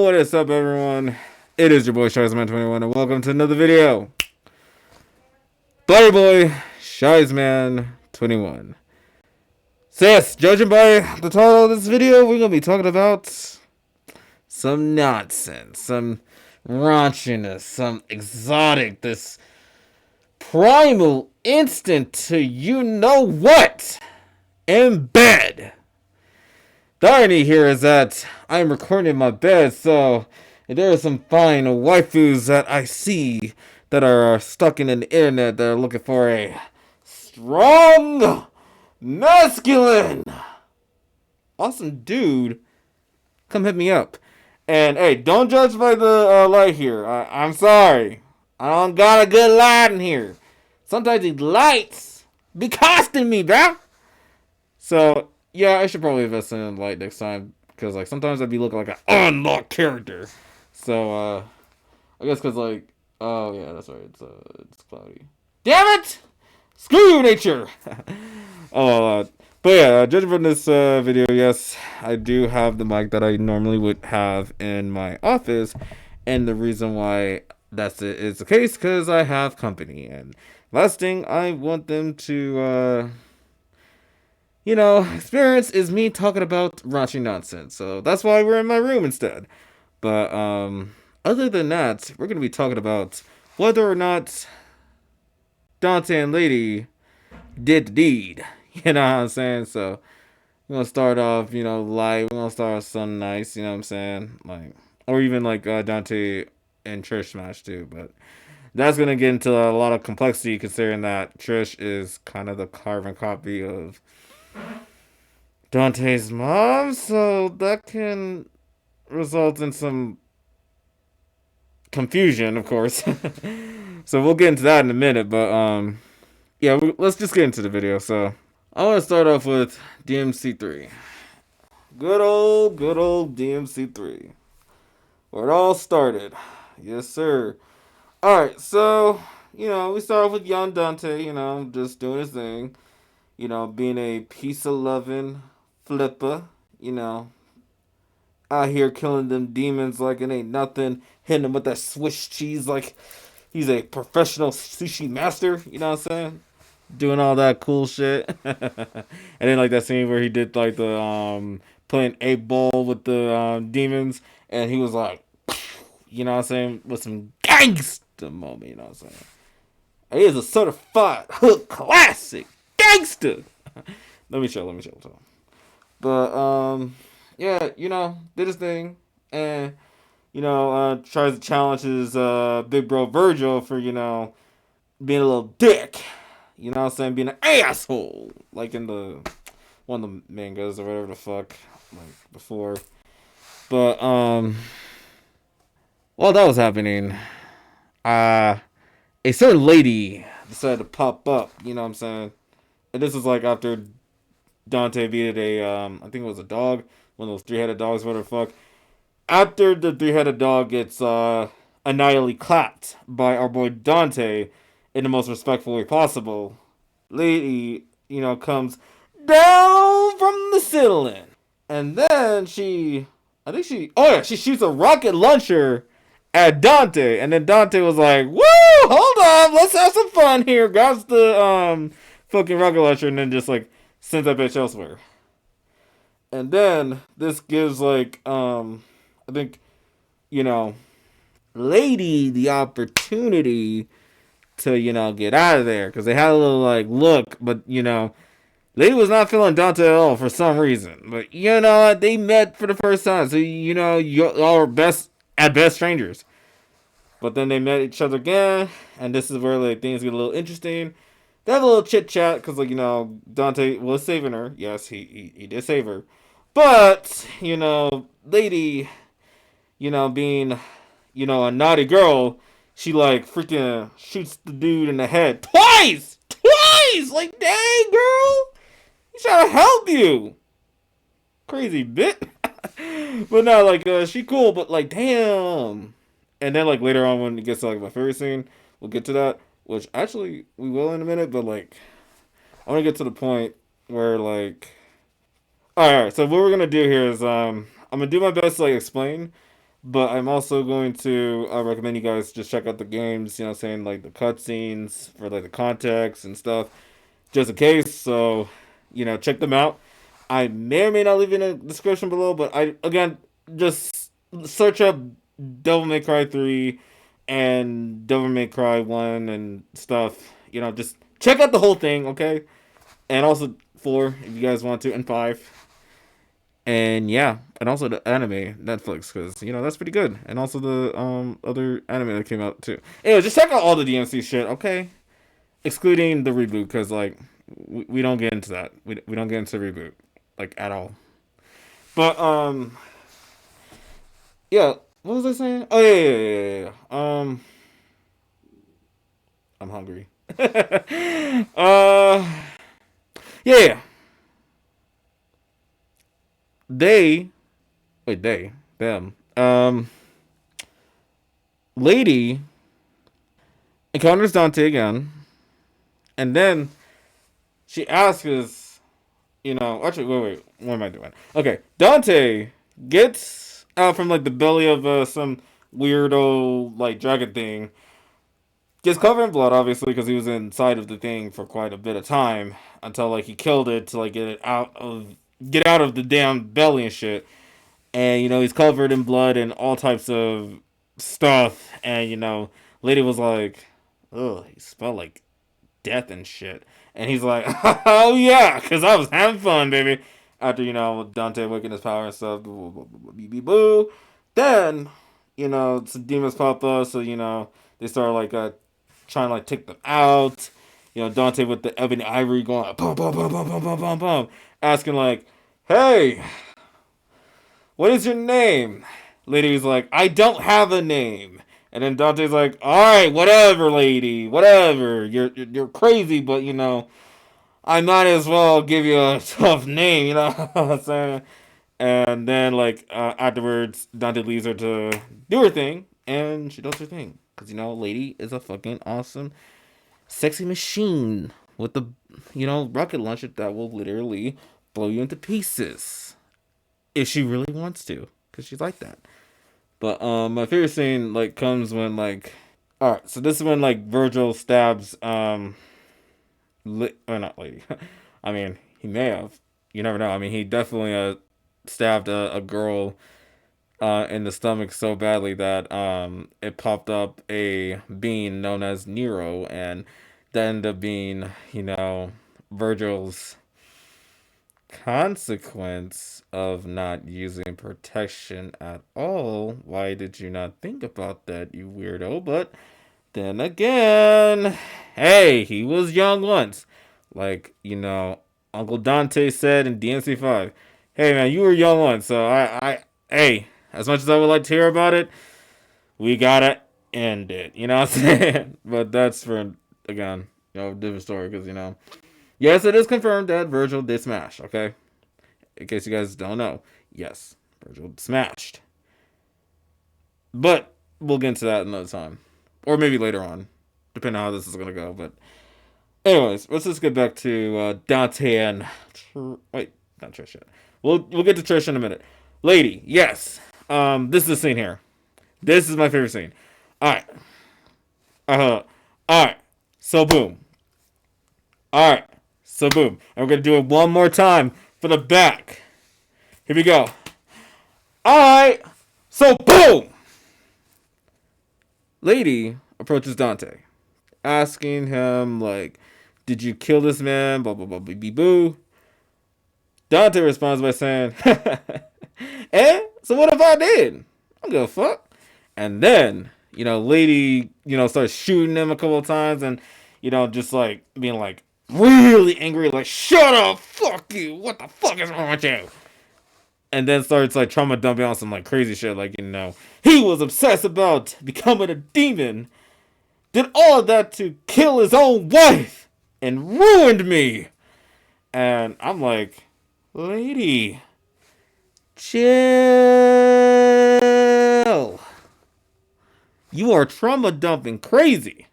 what is up, everyone? It is your boy Shizeman21, and welcome to another video. Bloody boy Shizeman21. So yes, judging by the title of this video, we're gonna be talking about some nonsense, some raunchiness, some exotic, this primal instant to you know what in bed. The irony here is that I am recording in my bed, so there are some fine waifus that I see that are stuck in the internet that are looking for a strong, masculine, awesome dude. Come hit me up. And hey, don't judge by the light here. I'm sorry. I don't got a good light in here. Sometimes these lights be costing me, bro. So, yeah, I should probably invest in light next time. Because, like, sometimes I'd be looking like an unlocked character. So, I guess because, like, oh, yeah, that's right. It's cloudy. Damn it! Screw you, nature! But yeah, judging from this video, yes, I do have the mic that I normally would have in my office. And the reason why that's it is the case because I have company. And last thing I want them to, experience is me talking about raunchy nonsense. So that's why we're in my room instead. But other than that, we're going to be talking about whether or not Dante and Lady did the deed. You know what I'm saying? So we're going to start off, light. We're going to start off something nice, you know what I'm saying? Like, or even like Dante and Trish smash too. But that's going to get into a lot of complexity considering that Trish is kind of the carbon copy of Dante's mom. So that can result in some confusion, of course. So we'll get into that in a minute. But yeah, let's just get into the video. So I want to start off with DMC3. Good old DMC3. Where it all started. Yes, sir. Alright, so, we start off with young Dante, just doing his thing. Being a piece of loving flipper, out here killing them demons like it ain't nothing. Hitting them with that Swiss cheese like he's a professional sushi master, you know what I'm saying? Doing all that cool shit. And then like that scene where he did like the playing 8-ball with the demons and he was like, you know what I'm saying, with some gangster moment, you know what I'm saying. He is a certified hood classic gangster. let me show. But yeah, did his thing and tries to challenge his big bro Vergil for, being a little dick. You know what I'm saying? Being an asshole. Like in the one of the mangas or whatever the fuck. Like before. But while that was happening, a certain lady decided to pop up, you know what I'm saying? And this is like after Dante beat I think it was a dog, one of those 3-headed dogs, whatever the fuck. After the 3-headed dog gets annihilated clapped by our boy Dante in the most respectful way possible, lady, comes down from the ceiling. And then she shoots a rocket launcher at Dante. And then Dante was like, woo, hold on, let's have some fun here. Grabs the fucking rocket launcher and then just like sends that bitch elsewhere. And then this gives like, I think, lady the opportunity to, get out of there. Because they had a little, like, look. But, lady was not feeling Dante at all for some reason. But, they met for the first time. So, y'all are at best strangers. But then they met each other again. And this is where, like, things get a little interesting. They have a little chit-chat. Because, like, Dante was saving her. Yes, he did save her. But, lady, being, a naughty girl, she, like, freaking shoots the dude in the head. Twice! Like, dang, girl! He's trying to help you! Crazy bit. But no, like, she cool, but, like, damn. And then, like, later on when it gets to, like, my favorite scene, we'll get to that. Which, actually, we will in a minute, but, like, I want to get to the point where, like... Alright, so what we're gonna do here is, I'm gonna do my best to, like, explain But I'm also going to recommend you guys just check out the games, you know, saying like the cutscenes for like the context and stuff, just in case. So, you know, check them out. I may or may not leave in a description below, but I again just search up Devil May Cry 3 and Devil May Cry 1 and stuff. You know, just check out the whole thing, okay? And also 4 if you guys want to, and 5. And yeah, and also the anime Netflix, because you know that's pretty good, and also the other anime that came out too. Anyway, just check out all the DMC shit, okay? Excluding the reboot, because like we don't get into that. We don't get into reboot like at all. But yeah, what was I saying? Oh yeah. I'm hungry. Yeah. They wait they them lady encounters Dante again, and then she asks, you know, actually, wait, what am I doing? Okay, Dante gets out from like the belly of some weirdo like dragon thing, gets covered in blood, obviously, because he was inside of the thing for quite a bit of time until like he killed it to like get out of the damn belly and shit. And you know he's covered in blood and all types of stuff, and you know, lady was like, "Ugh, he smelled like death and shit." And he's like, "Oh yeah, cause I was having fun, baby." After you know Dante waking his power and stuff, boo. Then you know some demons pop up, so you know they start like trying to like take them out. You know Dante with the ebony ivory going like, boom, boom, boom, boom, boom, boom, boom, boom, asking like, "Hey, what is your name?" Lady's like, "I don't have a name." And then Dante's like, "All right, whatever, lady, whatever. You're crazy, but you know, I might as well give you a tough name." You know what I'm saying? And then like afterwards, Dante leaves her to do her thing, and she does her thing because you know, lady is a fucking awesome, sexy machine with the you know rocket launcher that will literally blow you into pieces if she really wants to, because she's like that. But my favorite scene like comes when like, all right, so this is when like Virgil stabs or not lady. I mean, he may have. You never know. I mean, he definitely stabbed a girl in the stomach so badly that it popped up a being known as Nero, and that ended up being you know Virgil's consequence of not using protection at all. Why did you not think about that, you weirdo? But then again, hey, he was young once. Like, you know, Uncle Dante said in DNC5, hey man, you were young once, so hey, as much as I would like to hear about it, we gotta end it. You know what I'm saying? But that's for, again, you know, different story, because, you know, yes, it is confirmed that Virgil did smash, okay? In case you guys don't know. Yes, Virgil smashed. But we'll get into that another time. Or maybe later on. Depending on how this is going to go. But anyways, let's just get back to Dante and... Wait, not Trish yet. We'll get to Trish in a minute. Lady, yes. This is the scene here. This is my favorite scene. Alright. Alright. So boom. Alright. So boom. And we're going to do it one more time for the back. Here we go. Alright. So boom. Lady approaches Dante, asking him, like, did you kill this man? Blah, blah, blah, blah, blah, boo. Dante responds by saying, eh? So what if I did? I don't give a fuck. And then, you know, lady, you know, starts shooting him a couple of times and, you know, just like being like really angry, like, shut up, fuck you, what the fuck is wrong with you? And then starts like trauma dumping on some like crazy shit, like, you know, he was obsessed about becoming a demon, did all of that to kill his own wife and ruined me. And I'm like, lady, chill. You are trauma dumping crazy.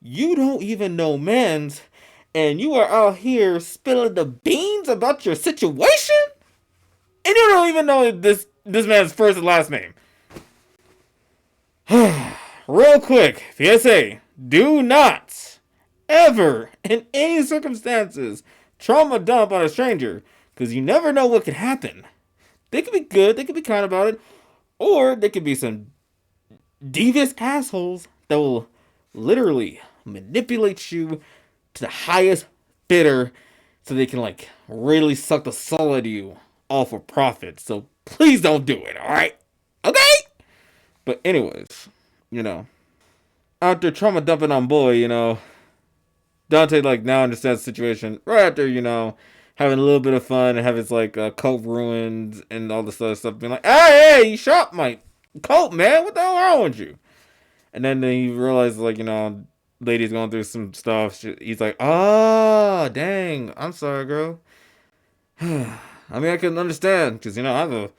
You don't even know men's, and you are out here spilling the beans about your situation, and you don't even know this man's first and last name. Real quick, PSA, do not ever, in any circumstances, trauma dump on a stranger, because you never know what could happen. They could be good, they could be kind about it, or they could be some devious assholes that will literally manipulate you to the highest bidder so they can, like, really suck the soul out of you all for profit. So please don't do it, alright? Okay? But anyways, you know, after trauma dumping on boy, Dante, like, now understands the situation right after, having a little bit of fun and have his, like, coat ruined and all this other stuff, being like, hey, you shot my coat, man, what the hell wrong with you? And then he realizes, like, lady's going through some stuff. He's like, dang, I'm sorry, girl. I mean, I can understand, because, I have a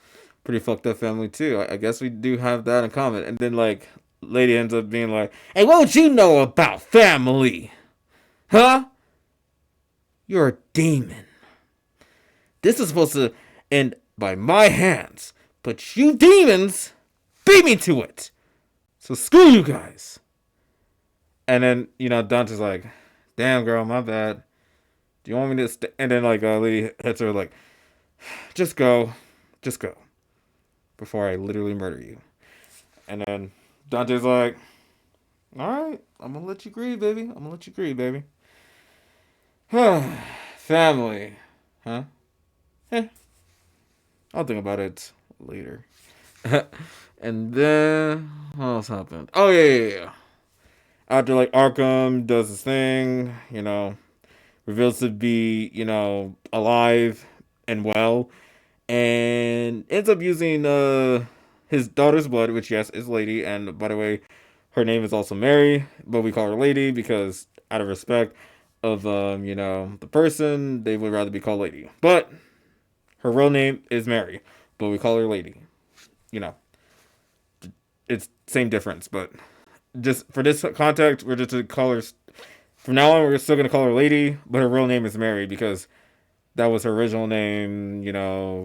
pretty fucked up family, too. I guess we do have that in common. And then, like, lady ends up being like, hey, what would you know about family? Huh? You're a demon. This is supposed to end by my hands, but you demons beat me to it. So screw you guys. And then, Dante's like, damn, girl, my bad. Do you want me to And then, like, lady hits her, like, just go. Just go. Before I literally murder you. And then Dante's like, alright, I'm gonna let you grieve, baby. I'm gonna let you grieve, baby. Family. Huh? Eh. I'll think about it later. And then, what else happened? Oh, yeah. After, like, Arkham does his thing, reveals to be, alive and well, and ends up using his daughter's blood, which, yes, is Lady, and by the way, her name is also Mary, but we call her Lady because, out of respect of, the person, they would rather be called Lady. But her real name is Mary, but we call her Lady. It's same difference, but just for this context, we're just to call her. From now on, we're still gonna call her Lady, but her real name is Mary because that was her original name.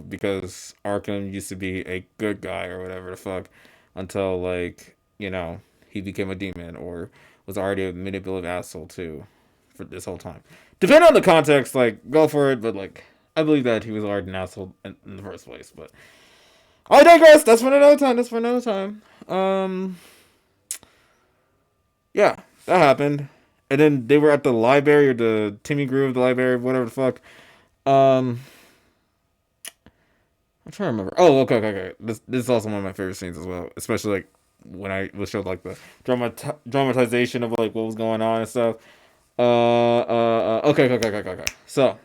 Because Arkham used to be a good guy or whatever the fuck, until like he became a demon or was already a manipulative asshole too, for this whole time. Depending on the context, like go for it, but like I believe that he was already an asshole in the first place. But I digress. That's for another time. That's for another time. Yeah, that happened. And then they were at the library or the Timmy Groove, the library, whatever the fuck. I'm trying to remember. Oh, okay. This is also one of my favorite scenes as well, especially like when I was showed like the dramatization of like what was going on and stuff. Okay. So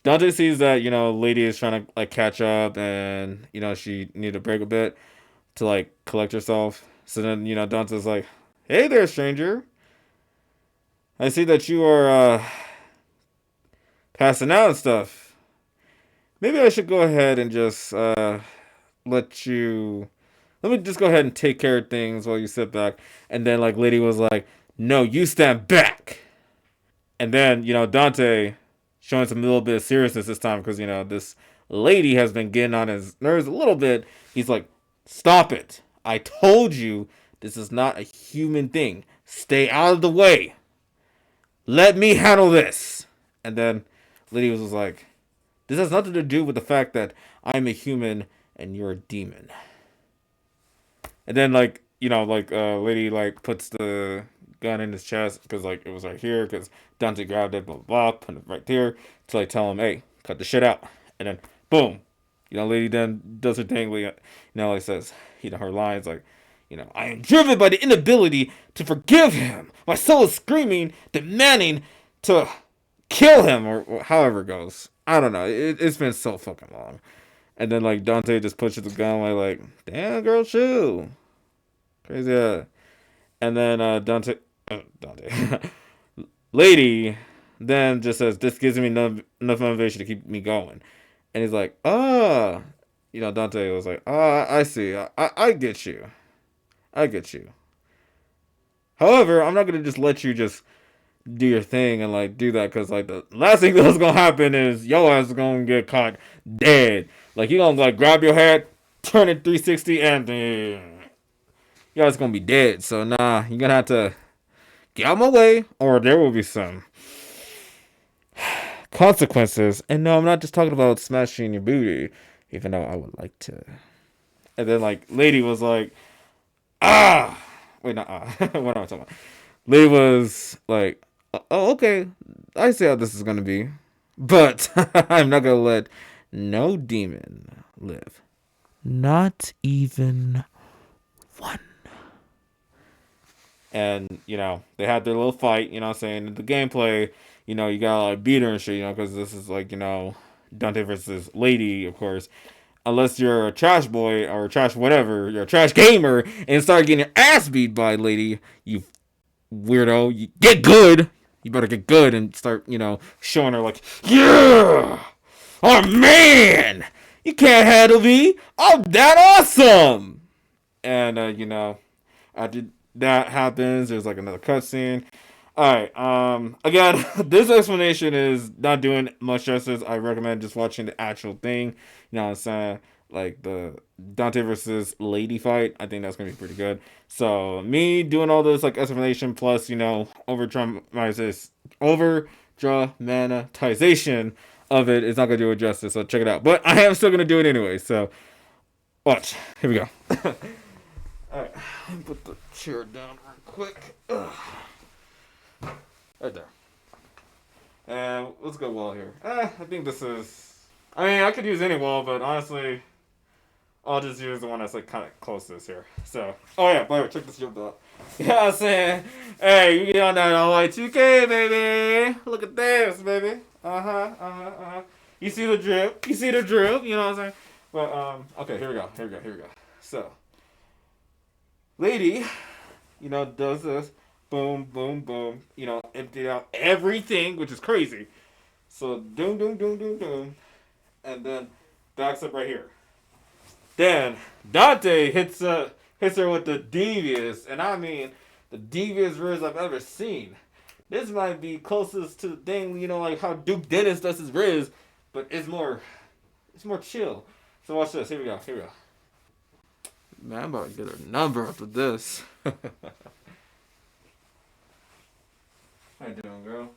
Dante sees that Lady is trying to like catch up, and she need to break a bit to like collect herself. So then Dante's like, "Hey there, stranger. I see that you are passing out and stuff. Maybe I should go ahead and just let you. Let me just go ahead and take care of things while you sit back." And then like Lady was like, "No, you stand back." And then Dante showing some little bit of seriousness this time because this lady has been getting on his nerves a little bit. He's like, "Stop it! I told you this is not a human thing. Stay out of the way. Let me handle this." And then Lady was like, "This has nothing to do with the fact that I'm a human and you're a demon." And then Lady like puts the gun in his chest because like it was right here because Dante grabbed it, blah, blah blah, put it right there to like tell him, "Hey, cut the shit out." And then boom, Lady then does her thing. Like says, her lines like, "I am driven by the inability to forgive him. My soul is screaming, demanding to kill him," or however it goes. I don't know. It's been so fucking long. And then like Dante just pushes the gun like damn girl, chill, crazy. And then Dante, Lady, then just says, "This gives me enough motivation to keep me going." And he's like, Dante was like, I see, I get you, I get you. However, I'm not gonna just let you just do your thing and like do that because like the last thing that's gonna happen is your ass is gonna get caught dead. Like he gonna like grab your head, turn it 360, and y'all's gonna be dead. So nah, you're gonna have to get out my way, or there will be some consequences. And no, I'm not just talking about smashing your booty, even though I would like to. And then like, lady was like, ah, wait, not what am I talking about? Lady was like, oh, okay, I see how this is gonna be, but I'm not gonna let no demon live. Not even one. And, you know, they had their little fight, you know what I'm saying? The gameplay, you know, you gotta like beat her and shit, you know, because this is like, you know, Dante versus Lady, of course. Unless you're a trash boy or a trash whatever, you're a trash gamer and start getting your ass beat by Lady, you weirdo. You get good. You better get good and start, you know, showing her like, yeah, I'm a man. You can't handle me. I'm that awesome. And you know, after that happens, there's like another cutscene. All right. Again, this explanation is not doing much justice. I recommend just watching the actual thing. You know what I'm saying? Like the Dante versus Lady fight. I think that's gonna be pretty good. So me doing all this like explanation plus, you know, over dramatization of it is not gonna do it justice. So check it out. But I am still gonna do it anyway. So watch. Here we go. All right. Let me put the chair down real quick. Ugh. Right there. And let's go wall here. I think this is... I mean, I could use any wall, but honestly, I'll just use the one that's like kind of closest here. So, oh yeah, by the way, check this jump out. You know what I'm saying? Hey, you get on that all white 2K, baby. Look at this, baby. You see the drip? You see the drip? You know what I'm saying? But, okay, here we go. So, lady, you know, does this. Boom, boom, boom. You know, emptied out everything, which is crazy. So, doom, doom, doom, doom, doom. And then backs up right here. Then Dante hits her with the devious, and I mean the devious riz I've ever seen. This might be closest to the thing, you know, like how Duke Dennis does his riz, but it's more chill. So watch this. Here we go. Man, I'm about to get a number up with this. How you doing, girl?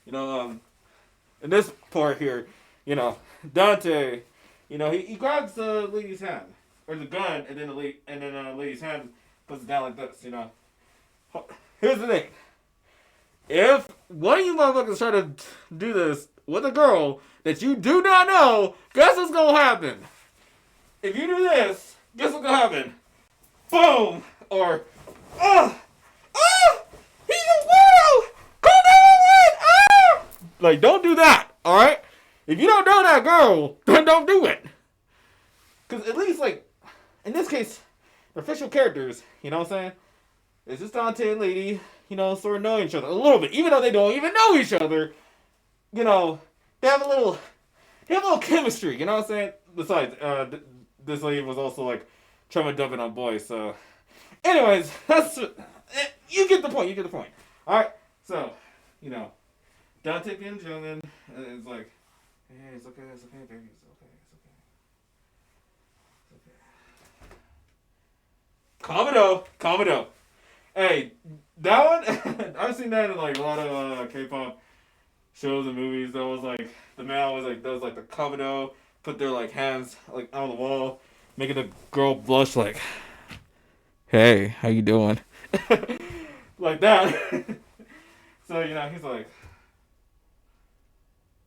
You know, in this part here, you know, Dante, you know, he grabs the lady's hand or the gun, and then the lady's hand puts it down like this. You know, here's the thing: if one of you motherfuckers try to do this with a girl that you do not know, guess what's gonna happen? If you do this, guess what's gonna happen? Boom! Or he's a weirdo! Call 911! Like, don't do that, alright? If you don't know that girl, then don't do it. Because at least, like, in this case, the official characters, you know what I'm saying? It's just Dante and Lady, you know, sort of know each other a little bit. Even though they don't even know each other, you know, they have a little chemistry, you know what I'm saying? Besides, this lady was also, like, trying to dump it on boys, so... Anyways, you get the point. Alright, so, you know, Dante being gentleman, and it's like, hey, it's okay, baby, it's okay. Calm it up. Hey, that one, I've seen that in like a lot of K-pop shows and movies. That was like, the man was like, does like the Kabuto, put their like hands like on the wall, making the girl blush like, hey, how you doing? Like that. So, you know, he's like,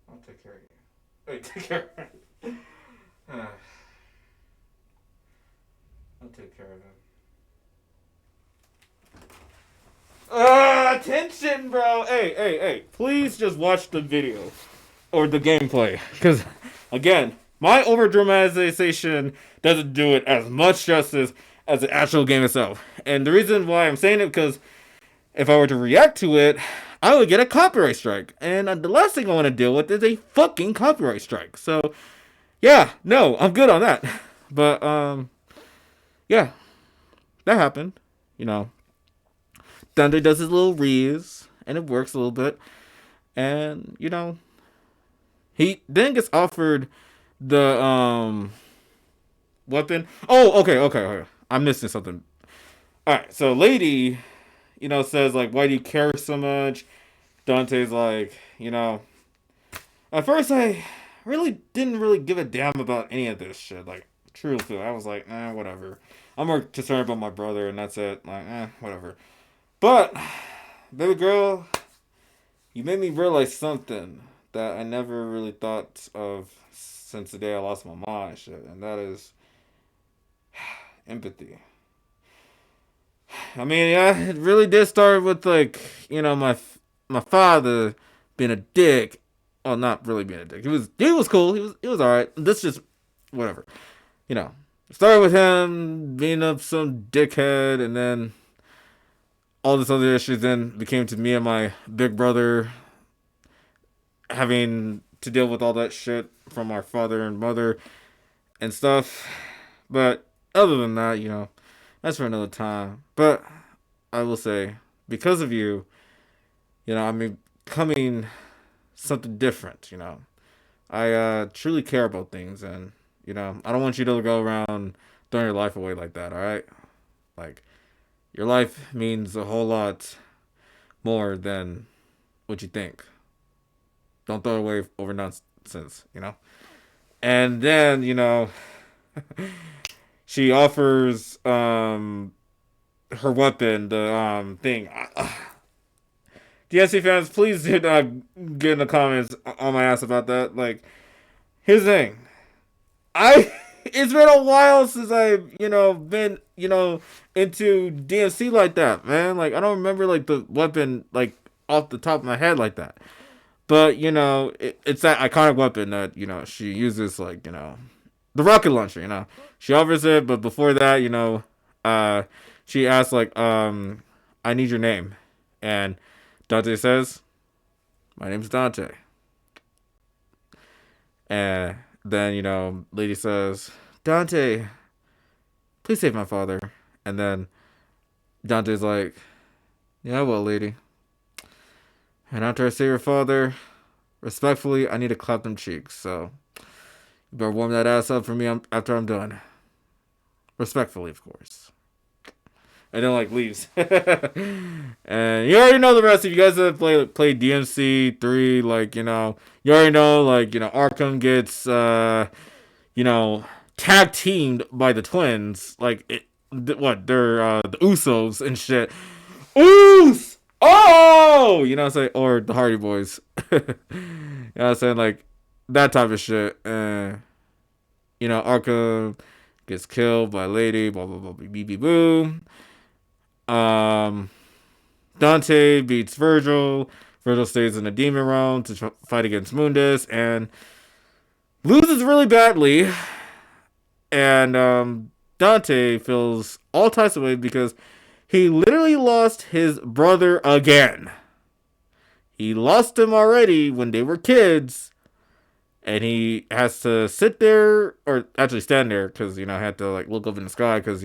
I'll take care of you. Wait, take care of him. I'll take care of him. Attention, bro. Hey. Please just watch the video. Or the gameplay. Because, again, my over-dramatization doesn't do it as much justice as the actual game itself. And the reason why I'm saying it, because if I were to react to it, I would get a copyright strike. And the last thing I want to deal with is a fucking copyright strike. So, yeah, no, I'm good on that. But, yeah, that happened. You know, Thunder does his little rees, and it works a little bit. And, you know, he then gets offered the, weapon. Oh, okay. I'm missing something. Alright, so Lady, says, like, why do you care so much? Dante's like, at first I really didn't really give a damn about any of this shit. Like, truthfully, I was like, whatever. I'm more concerned about my brother, and that's it. Like, whatever. But, baby girl, you made me realize something that I never really thought of since the day I lost my mom and shit, and that is empathy. I mean, yeah, it really did start with, like, my father being a dick. Well, not really being a dick. He was cool. He was all right. This just whatever. You know, started with him being up some dickhead, and then all this other issues then became to me and my big brother having to deal with all that shit from our father and mother and stuff. But other than that, that's for another time. But I will say, because of you, I'm becoming something different. I truly care about things, and I don't want you to go around throwing your life away like that. All right, like your life means a whole lot more than what you think. Don't throw it away over nonsense. And then she offers her weapon, the thing. DSC fans, please do not get in the comments on my ass about that. Like, here's the thing. It's been a while since I've, been, into DMC like that, man. Like, I don't remember, like, the weapon, like, off the top of my head like that. But, it's that iconic weapon that, she uses, like, the rocket launcher, She offers it, but before that, she asks, like, I need your name. And Dante says, my name's Dante. And then, Lady says, Dante, please save my father. And then Dante's like, yeah, well, lady. And after I save your father, respectfully, I need to clap them cheeks. So you better warm that ass up for me after I'm done. Respectfully, of course. And then, like, leaves. And you already know the rest. If you guys have played DMC 3, like, you already know, like, Arkham gets, tag teamed by the twins. Like, they're the Usos and shit. Oos! Oh! You know what I'm saying? Or the Hardy Boys. You know what I'm saying? Like, that type of shit. Arkham gets killed by Lady, blah, blah, blah, beep, beep, boom. Dante beats Vergil. Vergil stays in the demon realm to fight against Mundus and loses really badly. And Dante feels all types of ways because he literally lost his brother again. He lost him already when they were kids. And he has to sit there, or actually stand there, because, had to, like, look up in the sky, because,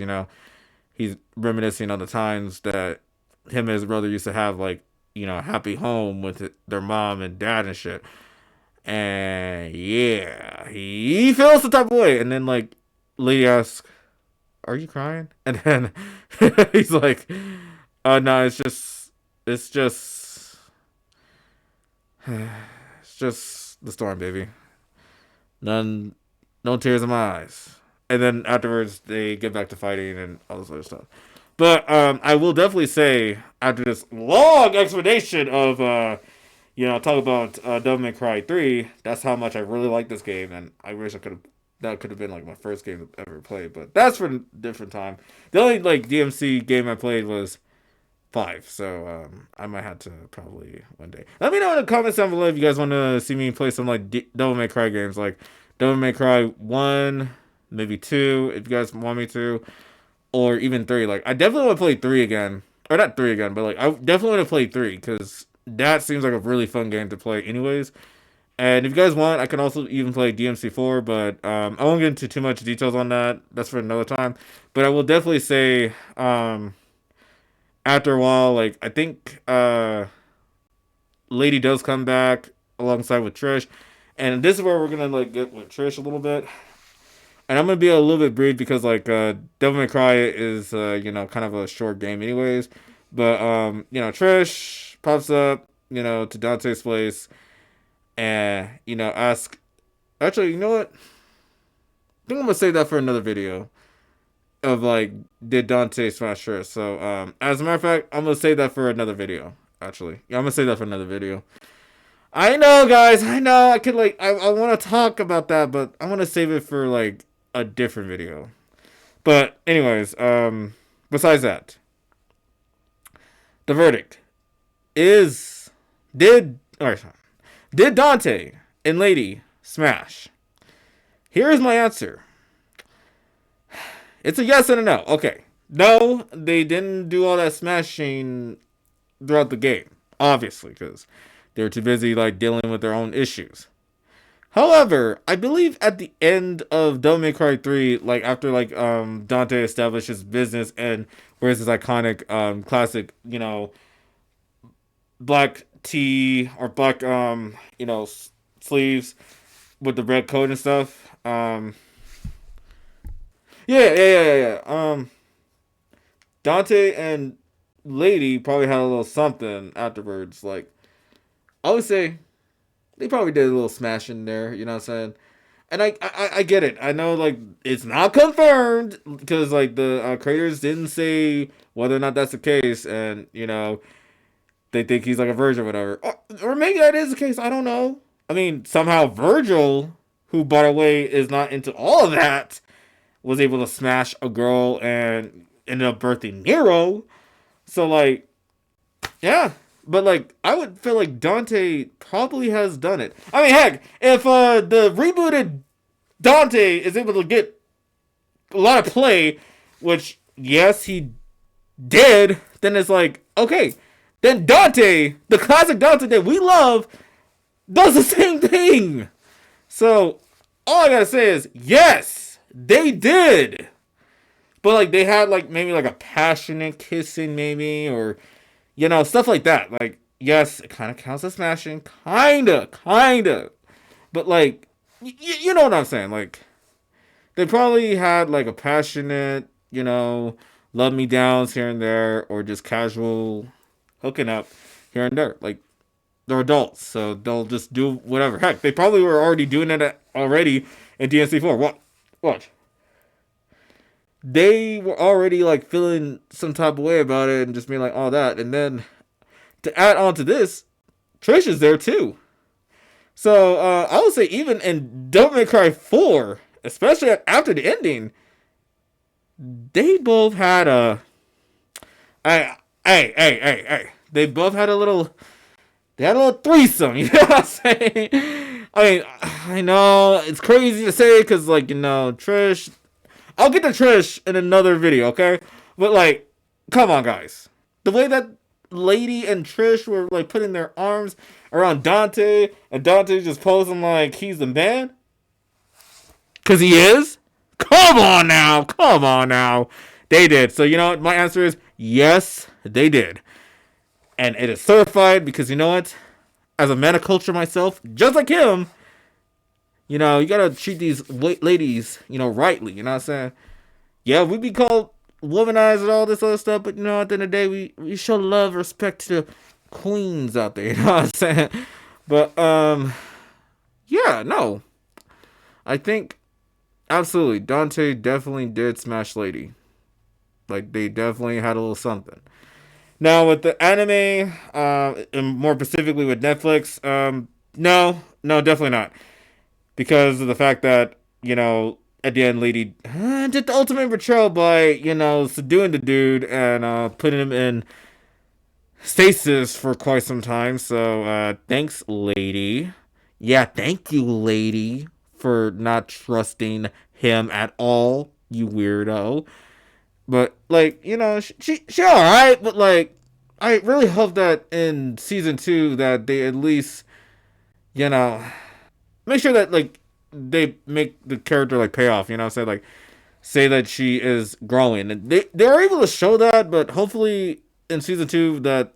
he's reminiscing on the times that him and his brother used to have, like, a happy home with their mom and dad and shit. And, yeah, he feels the type of way. And then, like, Lady asks, are you crying? And then he's like, no, it's just the storm, baby. No tears in my eyes. And then afterwards, they get back to fighting and all this other stuff. But I will definitely say, after this long explanation of, talk about Devil May Cry 3, that's how much I really like this game, and I wish that could have been, like, my first game I've ever played, but that's for a different time. The only, like, DMC game I played was 5, so I might have to probably one day. Let me know in the comments down below if you guys want to see me play some, like, Devil May Cry games, like Devil May Cry 1, maybe 2, if you guys want me to, or even 3. Like, I definitely want to play 3 again, or not 3 again, but, like, I definitely want to play 3, because that seems like a really fun game to play anyways. And if you guys want, I can also even play DMC4, but I won't get into too much details on that. That's for another time. But I will definitely say, after a while, like, I think Lady does come back alongside with Trish. And this is where we're going to, like, get with Trish a little bit. And I'm gonna be a little bit brief because like Devil May Cry is kind of a short game anyways. But Trish pops up to Dante's place and ask. Actually, you know what? I think I'm gonna save that for another video of like did Dante smash Trish. So as a matter of fact, I'm gonna save that for another video. Actually, yeah, I'm gonna save that for another video. I know, guys. I know. I could I want to talk about that, but I want to save it for like a different video. But anyways, besides that, the verdict is did Dante and Lady smash? Here is my answer. It's a yes and a no. Okay. No, they didn't do all that smashing throughout the game, obviously, because they were too busy like dealing with their own issues. However, I believe at the end of Devil May Cry 3, like after like Dante established his business and wears his iconic classic, black tee or black sleeves with the red coat and stuff. Yeah. Dante and Lady probably had a little something afterwards. Like, I would say they probably did a little smashing there. You know what I'm saying? And I get it. I know like it's not confirmed because like the creators didn't say whether or not that's the case, and they think he's like a virgin or whatever, or maybe that is the case. I don't know. I mean, somehow Vergil, who by the way is not into all of that, was able to smash a girl and ended up birthing Nero. So like, yeah. But like, I would feel like Dante probably has done it. I mean, heck, if the rebooted Dante is able to get a lot of play, which yes he did, then it's like, okay, then Dante, the classic Dante that we love, does the same thing. So all I gotta say is yes, they did. But like they had like maybe like a passionate kissing maybe, or stuff like that. Like, yes, it kind of counts as smashing. Kinda. But, like, you know what I'm saying. Like, they probably had, like, a passionate, love me downs here and there, or just casual hooking up here and there. Like, they're adults, so they'll just do whatever. Heck, they probably were already doing it already in DNC4. Watch. They were already like feeling some type of way about it and just being like all that. And then to add on to this, Trish is there too. So I would say even in Devil May Cry 4, especially after the ending, they both had a they both had a little threesome, you know what I'm saying? I mean, I know it's crazy to say because like, Trish, I'll get to Trish in another video, okay? But, like, come on, guys. The way that Lady and Trish were, like, putting their arms around Dante, and Dante just posing like he's the man. Because he is? Come on now. They did. So, you know what? My answer is yes, they did. And it is certified because, you know what? As a man of culture myself, just like him, you gotta treat these ladies, rightly. You know what I'm saying? Yeah, we be called womanized and all this other stuff, but, at the end of the day, we show love, respect to the queens out there. You know what I'm saying? But, yeah, no. I think, absolutely, Dante definitely did smash Lady. Like, they definitely had a little something. Now, with the anime, and more specifically with Netflix, no, definitely not. Because of the fact that, at the end, Lady did the ultimate betrayal by, subduing the dude and putting him in stasis for quite some time. So, thanks, Lady. Yeah, thank you, Lady, for not trusting him at all, you weirdo. But, like, she alright, but, like, I really hope that in season 2 that they at least, make sure that, like, they make the character, like, pay off, you know what I'm saying? Like, say that she is growing. And they're able to show that, but hopefully in season 2 that,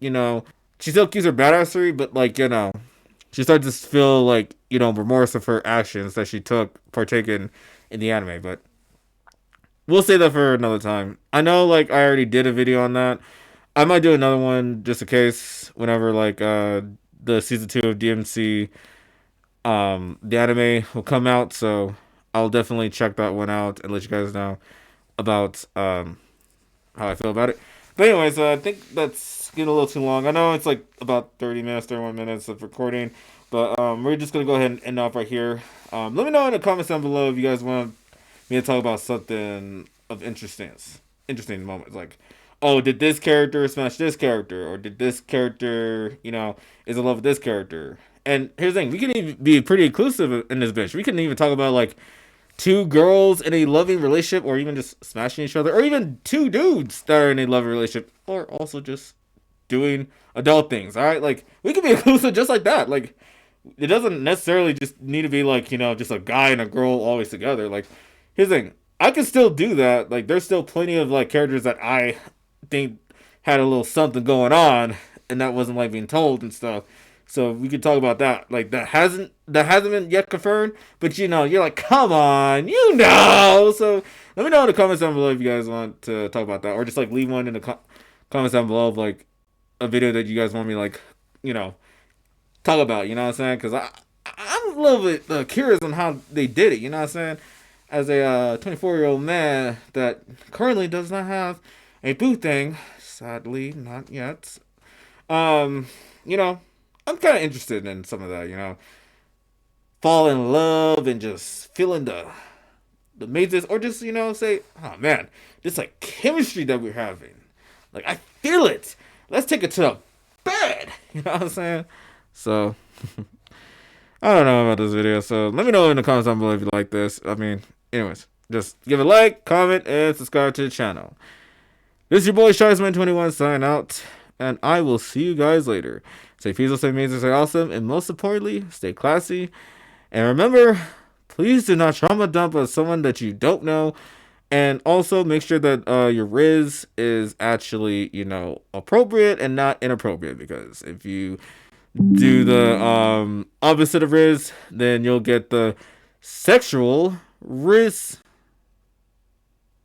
she still keeps her badassery, but, like, she starts to feel, like, remorse of her actions that she took partaken in the anime, but we'll save that for another time. I know, like, I already did a video on that. I might do another one just in case whenever, like, the season 2 of DMC, the anime will come out, so I'll definitely check that one out and let you guys know about, how I feel about it. But anyways, I think that's getting a little too long. I know it's like about 30 minutes, 31 minutes of recording, but we're just going to go ahead and end off right here. Let me know in the comments down below if you guys want me to talk about something of interesting moments. Like, oh, did this character smash this character? Or did this character, is in love with this character? And here's the thing, we can even be pretty inclusive in this bitch. We can even talk about, like, two girls in a loving relationship, or even just smashing each other, or even two dudes that are in a loving relationship, or also just doing adult things. All right, like, we can be inclusive just like that. Like, it doesn't necessarily just need to be like, just a guy and a girl always together. Like, here's the thing, I can still do that. Like, there's still plenty of, like, characters that I think had a little something going on, and that wasn't, like, being told and stuff. So we could talk about that. Like, that hasn't been yet confirmed, but you're like, come on, So let me know in the comments down below if you guys want to talk about that, or just like leave one in the comments down below of like a video that you guys want me like, talk about. You know what I'm saying? Because I'm a little bit curious on how they did it. You know what I'm saying? As a 24-year-old man that currently does not have a boo thing, sadly, not yet. I'm kind of interested in some of that, fall in love and just feeling the mazes, or just, say, oh man, this like chemistry that we're having. Like, I feel it. Let's take it to the bed. You know what I'm saying? So, I don't know about this video, so let me know in the comments down below if you like this. I mean, anyways, just give a like, comment, and subscribe to the channel. This is your boy, Sharksman21, signing out, and I will see you guys later. Stay peaceful, stay amazing, stay awesome, and most importantly, stay classy. And remember, please do not trauma dump on someone that you don't know. And also make sure that your riz is actually, appropriate and not inappropriate. Because if you do the opposite of riz, then you'll get the sexual riz.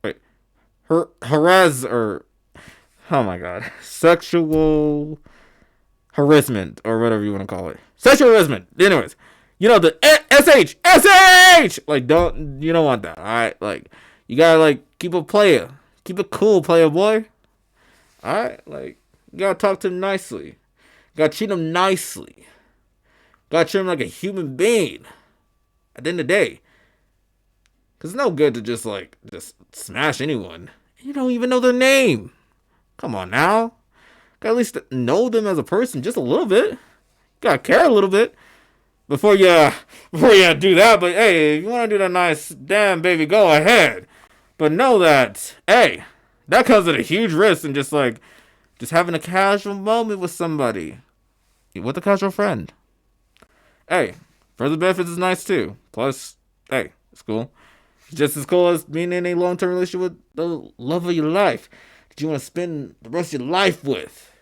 Wait, oh my god, sexual harassment, or whatever you want to call it. Sexual harassment. Anyways, the SH! Like, you don't want that, alright? Like, you gotta, like, keep it cool, player boy. Alright? Like, you gotta talk to him nicely. You gotta treat him nicely. Gotta treat him like a human being. At the end of the day. Because it's no good to just smash anyone. You don't even know their name. Come on now. Gotta at least know them as a person just a little bit. Gotta care a little bit before you do that. But hey, if you want to do that nice damn baby, go ahead. But know that, hey, that comes at a huge risk, and just having a casual moment with somebody, with a casual friend. Hey, friends with benefits is nice too. Plus, hey, it's cool. It's just as cool as being in a long-term relationship with the love of your life that you want to spend the rest of your life with.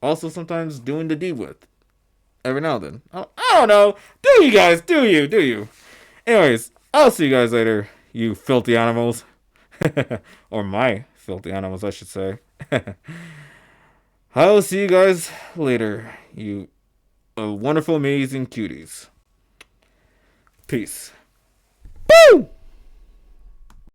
Also, sometimes doing the deed with. Every now and then. I don't know. Do you guys? Do you? Anyways, I'll see you guys later, you filthy animals. Or my filthy animals, I should say. I'll see you guys later, you wonderful, amazing cuties. Peace.